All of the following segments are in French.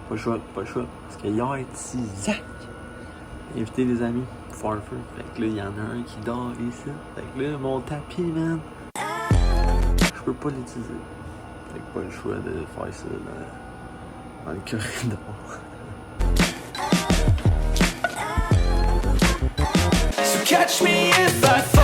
Pas le choix. Parce que hier, petit Zach a invité des amis pour faire un feu. Fait que là, il y en a un qui dort ici. Fait que là, mon tapis, man, je peux pas l'utiliser. Fait que pas le choix de faire ça dans le corridor. So catch me if I fall.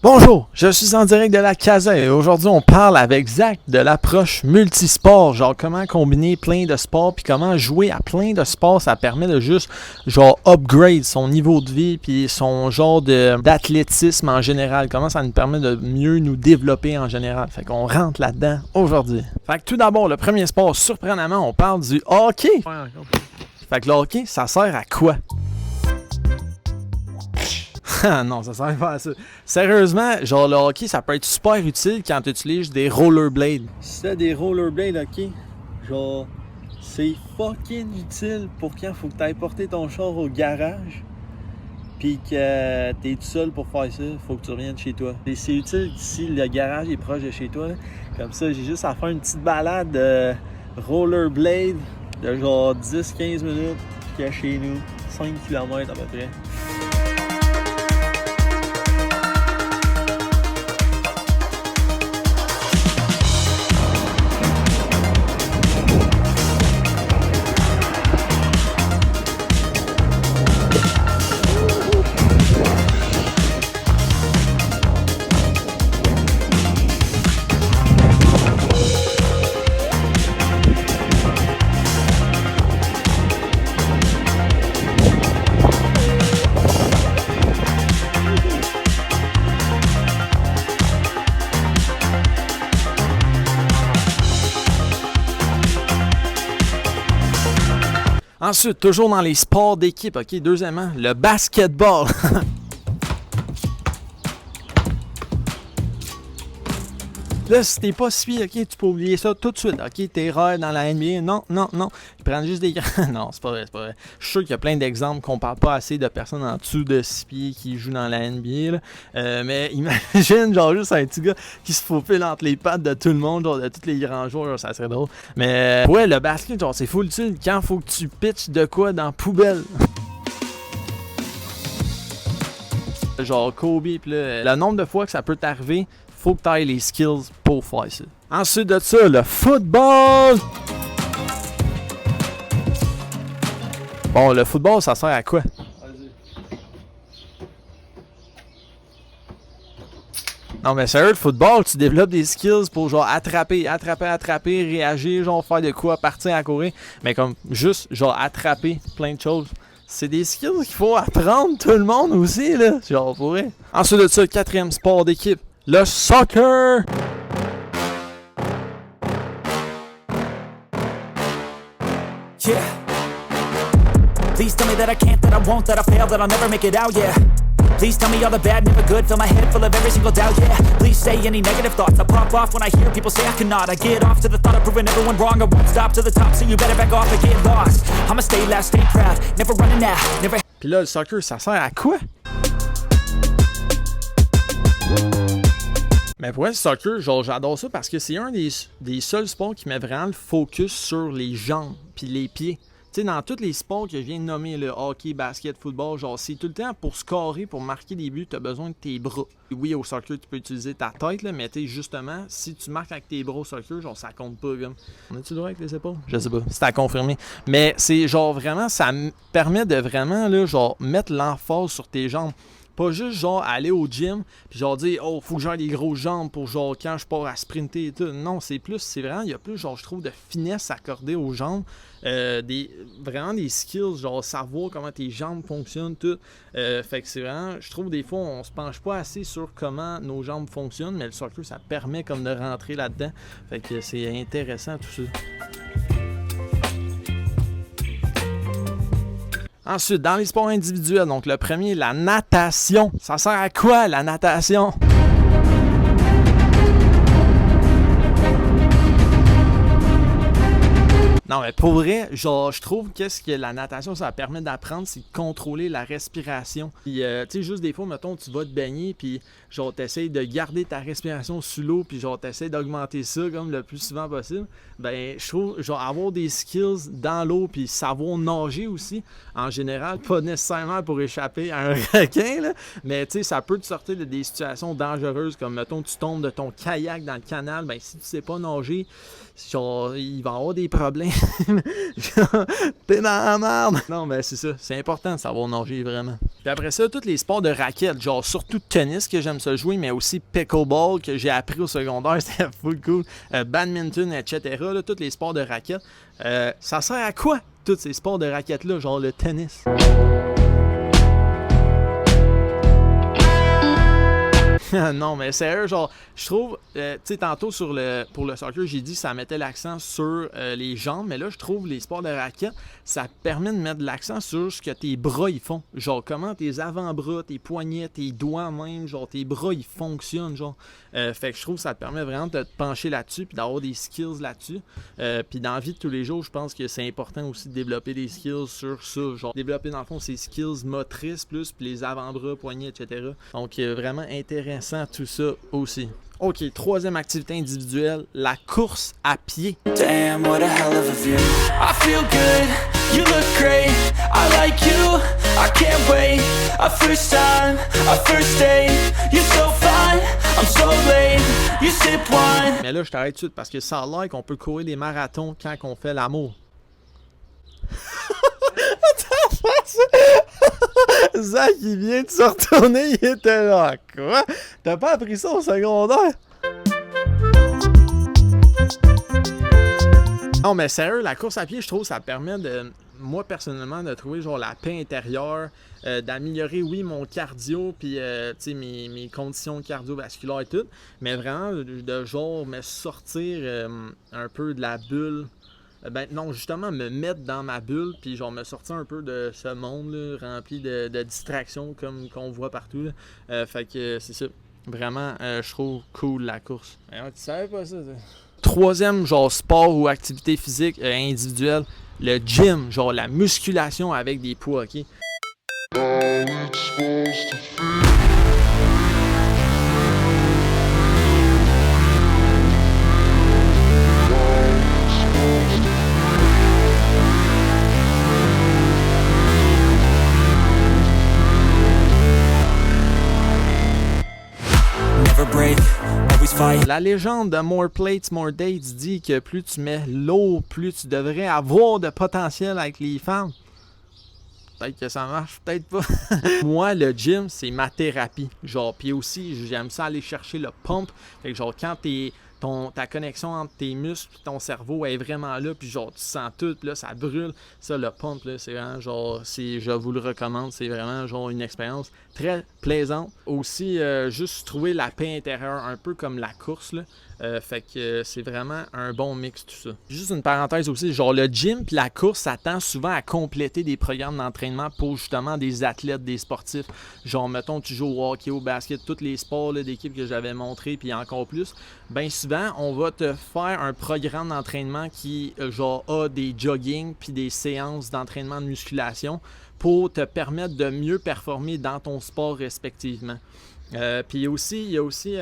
Bonjour, je suis en direct de la Casa et aujourd'hui on parle avec Zach de l'approche multisport, genre comment combiner plein de sports puis comment jouer à plein de sports, ça permet de juste genre upgrade son niveau de vie puis son genre d'athlétisme en général, comment ça nous permet de mieux nous développer en général. Fait qu'on rentre là-dedans aujourd'hui. Fait que tout d'abord, le premier sport, surprenamment, on parle du hockey. Fait que le hockey, ça sert à quoi? Non, ça sert pas à ça. Sérieusement, genre le hockey, ça peut être super utile quand tu utilises des rollerblades. Si t'as des rollerblades, ok, genre, c'est fucking utile pour quand faut que t'ailles porter ton char au garage, pis que t'es tout seul pour faire ça, faut que tu reviennes chez toi. Et c'est utile si le garage est proche de chez toi. Comme ça, j'ai juste à faire une petite balade de rollerblade de genre 10-15 minutes, puis à chez nous, 5 km à peu près. Ensuite, toujours dans les sports d'équipe, ok, deuxièmement, le basketball. Là, si t'es pas suivi, ok, tu peux oublier ça tout de suite, ok, t'es rare dans la NBA, non, ils prennent juste des grands, non, c'est pas vrai. Je suis sûr qu'il y a plein d'exemples qu'on parle pas assez de personnes en dessous de 6 pieds qui jouent dans la NBA, là. Mais imagine, genre, juste un petit gars qui se faufile entre les pattes de tout le monde, genre, de tous les grands joueurs, genre, ça serait drôle. Mais, ouais, le basket, genre, c'est full utile quand faut que tu pitches de quoi dans la poubelle. Genre, Kobe, pis là, le nombre de fois que ça peut t'arriver, faut que tu aies les skills pour faire ça. Ensuite de ça, le football! Bon, le football, ça sert à quoi? Non, mais sérieux, le football, tu développes des skills pour genre attraper, réagir, genre faire de quoi, partir à courir. Mais comme juste, genre attraper plein de choses. C'est des skills qu'il faut apprendre tout le monde aussi, là. Genre, pour vrai. Ensuite de ça, le quatrième sport d'équipe. Le soccer! Yeah. Please tell me that I can't, that I won't, that I fail, that I'll never make it out, yeah. Please tell me all the bad, never good, fill my head full of every single doubt, yeah. Please say any negative thoughts, I pop off when I hear people say I cannot. I get off to the thought of proving everyone wrong, I won't stop to the top, so you better back off and get lost. I'ma stay loud, stay proud, never running out, never... Pis là, le soccer, ça sert à quoi? Mais pour le soccer, genre, j'adore ça parce que c'est un des seuls sports qui met vraiment le focus sur les jambes puis les pieds. Tu sais, dans tous les sports que je viens de nommer, le hockey, basket, football, genre, c'est tout le temps pour scorer, pour marquer des buts, tu as besoin de tes bras. Oui, au soccer, tu peux utiliser ta tête, là, mais tu sais, justement, si tu marques avec tes bras au soccer, genre, ça compte pas, comme. On a-tu le droit avec les épaules? Je sais pas, c'est à confirmer. Mais c'est genre vraiment, ça me permet de vraiment, là, genre, mettre l'emphase sur tes jambes. Pas juste genre aller au gym puis genre dire oh faut que j'aie des grosses jambes pour genre quand je pars à sprinter et tout. Non, c'est vraiment, il y a plus genre je trouve de finesse accordée aux jambes. Vraiment des skills, genre savoir comment tes jambes fonctionnent, tout. Fait que c'est vraiment, je trouve des fois on se penche pas assez sur comment nos jambes fonctionnent, mais le soccer ça permet comme de rentrer là-dedans. Fait que c'est intéressant tout ça. Ensuite, dans les sports individuels, donc le premier, la natation. Ça sert à quoi, la natation? Non, mais pour vrai, genre, je trouve qu'est-ce que la natation, ça permet d'apprendre, c'est de contrôler la respiration. Puis, tu sais, juste des fois, mettons, tu vas te baigner, puis genre, t'essayes de garder ta respiration sous l'eau, puis genre, t'essayes d'augmenter ça comme le plus souvent possible. Ben, je trouve, genre, avoir des skills dans l'eau, puis savoir nager aussi, en général, pas nécessairement pour échapper à un requin, là, mais tu sais, ça peut te sortir de des situations dangereuses, comme, mettons, tu tombes de ton kayak dans le canal, ben, si tu sais pas nager, genre, il va y avoir des problèmes. Genre, t'es dans la merde. Non, mais c'est ça. C'est important de savoir nager, vraiment. Puis après ça, tous les sports de raquettes, genre surtout tennis que j'aime ça jouer, mais aussi pickleball que j'ai appris au secondaire, c'était full cool. Badminton, etc. Là, tous les sports de raquettes. Ça sert à quoi, tous ces sports de raquettes-là, genre le tennis? Non, mais sérieux, genre, je trouve, tu sais, tantôt pour le soccer, j'ai dit que ça mettait l'accent sur les jambes, mais là, je trouve les sports de raquettes, ça permet de mettre de l'accent sur ce que tes bras, ils font. Genre, comment tes avant-bras, tes poignets, tes doigts même, genre, tes bras, ils fonctionnent, genre. Fait que je trouve que ça te permet vraiment de te pencher là-dessus, puis d'avoir des skills là-dessus. Puis dans la vie de tous les jours, je pense que c'est important aussi de développer des skills sur ça. Genre, développer, dans le fond, ces skills motrices plus, puis les avant-bras, poignets, etc. Donc, vraiment intéressant tout ça aussi. OK, troisième activité individuelle, la course à pied. Damn, what a hell of a view. I feel good, you look great. I like you, I can't wait. A first time, a first date. You're so fun, I'm so late. You sip wine. Mais là, je t'arrête tout de suite parce que ça a l'air qu'on peut courir des marathons quand on fait l'amour. Zach, il vient de se retourner, il était là. Quoi? T'as pas appris ça au secondaire? Non, mais sérieux, la course à pied, je trouve ça permet de, moi personnellement, de trouver genre la paix intérieure, d'améliorer, oui, mon cardio, puis tu sais, mes conditions cardiovasculaires et tout, mais vraiment de genre me sortir un peu de la bulle. Ben non, justement, me mettre dans ma bulle, puis genre me sortir un peu de ce monde là, rempli de distractions comme qu'on voit partout. Fait que c'est ça. Vraiment, je trouve cool la course. Tu savais pas ça? Troisième, genre sport ou activité physique individuelle, le gym, genre la musculation avec des poids, ok? La légende de More Plates, More Dates dit que plus tu mets l'eau, plus tu devrais avoir de potentiel avec les femmes. Peut-être que ça marche, peut-être pas. Moi, le gym, c'est ma thérapie. Genre, puis aussi, j'aime ça aller chercher le pump. Fait que genre, quand ta connexion entre tes muscles et ton cerveau est vraiment là, puis genre, tu sens tout, puis là, ça brûle. Ça, le pump, là, c'est vraiment genre, je vous le recommande, c'est vraiment genre une expérience très plaisante. Aussi, juste trouver la paix intérieure, un peu comme la course, là. Fait que c'est vraiment un bon mix tout ça. Juste une parenthèse aussi, genre le gym puis la course, ça tend souvent à compléter des programmes d'entraînement pour justement des athlètes, des sportifs. Genre mettons tu joues au hockey, au basket, tous les sports là, d'équipe que j'avais montré puis encore plus. Ben souvent on va te faire un programme d'entraînement qui genre a des jogging puis des séances d'entraînement de musculation pour te permettre de mieux performer dans ton sport respectivement. Puis il y a aussi,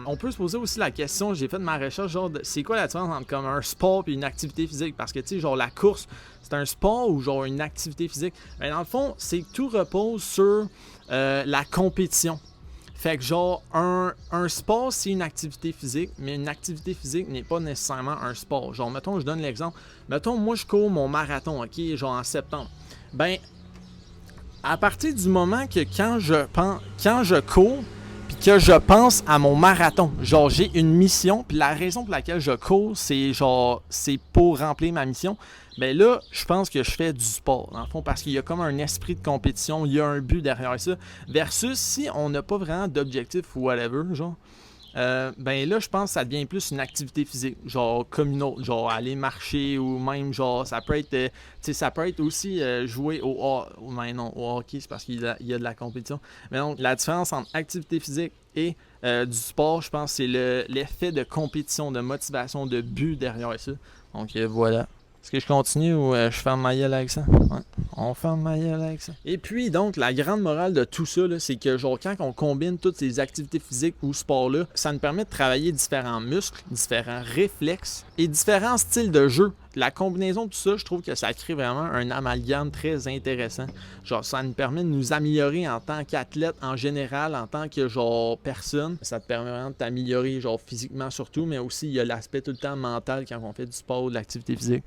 on peut se poser aussi la question, j'ai fait de ma recherche, genre, c'est quoi la différence entre comme un sport et une activité physique? Parce que, tu sais, genre, la course, c'est un sport ou genre une activité physique? Mais dans le fond, c'est que tout repose sur la compétition. Fait que, genre, un sport, c'est une activité physique, mais une activité physique n'est pas nécessairement un sport. Genre, mettons, je donne l'exemple. Mettons, moi, je cours mon marathon, OK, genre en septembre. Ben, à partir du moment que quand je cours, que je pense à mon marathon. Genre, j'ai une mission, puis la raison pour laquelle je cours, c'est pour remplir ma mission. Ben là, je pense que je fais du sport, dans le fond, parce qu'il y a comme un esprit de compétition, il y a un but derrière ça. Versus si on n'a pas vraiment d'objectif ou whatever, genre, ben là, je pense que ça devient plus une activité physique, genre comme une autre, genre aller marcher ou même genre, ça peut être, tu sais, ça peut être aussi jouer au hockey, c'est parce qu'il y a de la compétition. Mais donc, la différence entre activité physique et du sport, je pense, c'est l'effet de compétition, de motivation, de but derrière ça. Donc voilà. Est-ce que je continue ou je ferme ma gueule avec ça? Ouais, on ferme ma gueule avec ça. Et puis, donc, la grande morale de tout ça, là, c'est que, genre, quand on combine toutes ces activités physiques ou sports-là, ça nous permet de travailler différents muscles, différents réflexes et différents styles de jeu. La combinaison de tout ça, je trouve que ça crée vraiment un amalgame très intéressant. Genre, ça nous permet de nous améliorer en tant qu'athlète en général, en tant que, genre, personne. Ça te permet vraiment de t'améliorer, genre, physiquement surtout, mais aussi, il y a l'aspect tout le temps mental quand on fait du sport ou de l'activité physique.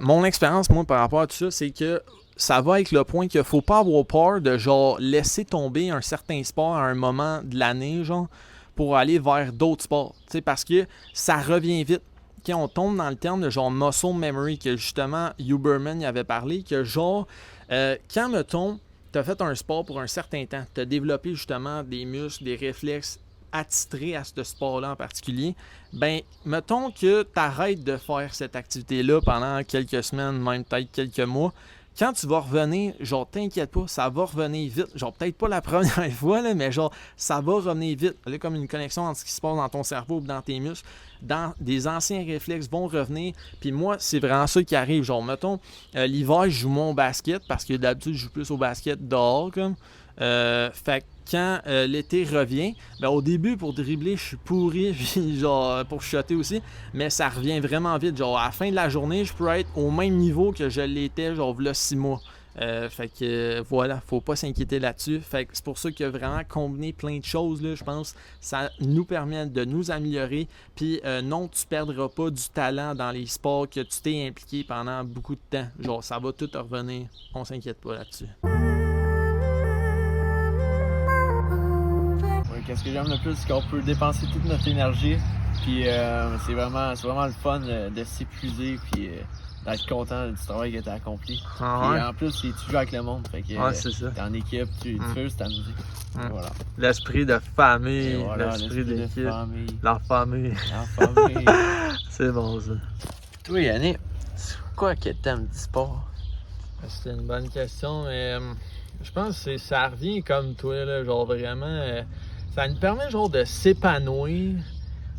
Mon expérience, moi, par rapport à tout ça, c'est que ça va avec le point qu'il ne faut pas avoir peur de, genre, laisser tomber un certain sport à un moment de l'année, genre, pour aller vers d'autres sports. Tu sais, parce que ça revient vite. Quand on tombe dans le terme de, genre, muscle memory, que justement, Huberman y avait parlé, que, genre, quand, mettons, tu as fait un sport pour un certain temps, tu as développé, justement, des muscles, des réflexes attitrés à ce sport-là en particulier, ben, mettons que tu arrêtes de faire cette activité-là pendant quelques semaines, même peut-être quelques mois. Quand tu vas revenir, genre, t'inquiète pas, ça va revenir vite. Genre, peut-être pas la première fois, là, mais genre, ça va revenir vite. Il y a comme une connexion entre ce qui se passe dans ton cerveau ou dans tes muscles. Dans des anciens réflexes vont revenir. Puis moi, c'est vraiment ça qui arrive. Genre, mettons, l'hiver, je joue mon basket parce que d'habitude, je joue plus au basket dehors, comme. Fait que quand l'été revient, ben au début pour dribbler je suis pourri, puis genre pour shotter aussi, mais ça revient vraiment vite. Genre à la fin de la journée, je peux être au même niveau que je l'étais genre v'là 6 mois. Fait que voilà, faut pas s'inquiéter là-dessus. Fait que c'est pour ça que vraiment combiner plein de choses, là, je pense, ça nous permet de nous améliorer. Puis non, tu perdras pas du talent dans les sports que tu t'es impliqué pendant beaucoup de temps. Genre ça va tout revenir, on s'inquiète pas là-dessus. Qu'est-ce que j'aime le plus, c'est qu'on peut dépenser toute notre énergie, puis c'est vraiment le fun de s'épuiser, puis d'être content du travail que tu as accompli. Ah ouais? Et en plus, tu joues avec le monde, fait que c'est ça. t'es en équipe, tu veux juste t'amuser. Voilà. L'esprit de famille, Voilà, l'esprit d'équipe, famille. la famille. La famille. C'est bon ça. Toi, Yannick, c'est quoi que t'aimes du sport? C'est une bonne question, mais je pense que ça revient comme toi, là, genre vraiment... ça nous permet genre de s'épanouir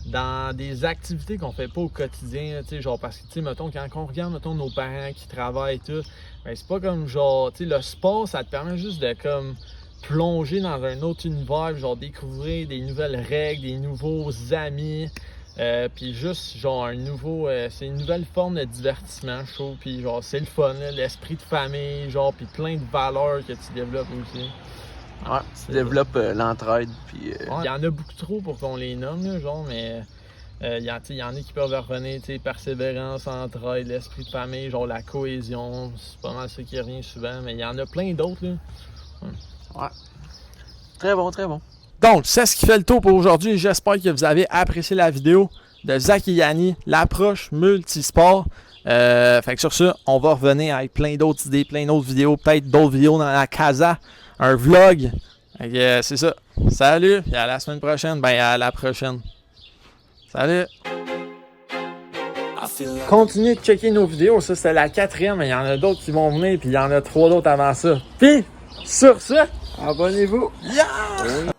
dans des activités qu'on fait pas au quotidien, tu sais, genre parce que, tu sais, mettons, quand on regarde, mettons, nos parents qui travaillent et tout, ben c'est pas comme genre, tu sais, le sport, ça te permet juste de, comme, plonger dans un autre univers, genre découvrir des nouvelles règles, des nouveaux amis, puis juste, genre, c'est une nouvelle forme de divertissement, je trouve, puis genre, c'est le fun, là, l'esprit de famille, genre, puis plein de valeurs que tu développes aussi. Ouais, tu développes l'entraide, puis... Il y en a beaucoup trop pour qu'on les nomme, là, genre, mais il y en a qui peuvent revenir, tu sais, persévérance, entraide, l'esprit de famille, genre la cohésion, c'est pas mal ça qui revient souvent, mais il y en a plein d'autres, là. Ouais. Très bon, très bon. Donc, c'est ce qui fait le tour pour aujourd'hui. J'espère que vous avez apprécié la vidéo de Zach et Yanni, l'approche multisport. Fait que sur ça, on va revenir avec plein d'autres idées, plein d'autres vidéos, peut-être d'autres vidéos dans la casa, un vlog. C'est ça. Salut, et à la semaine prochaine. Ben, à la prochaine. Salut. Continuez de checker nos vidéos. Ça, c'était la 4e, mais il y en a d'autres qui vont venir, puis il y en a 3 d'autres avant ça. Puis, sur ça, abonnez-vous. Yeah!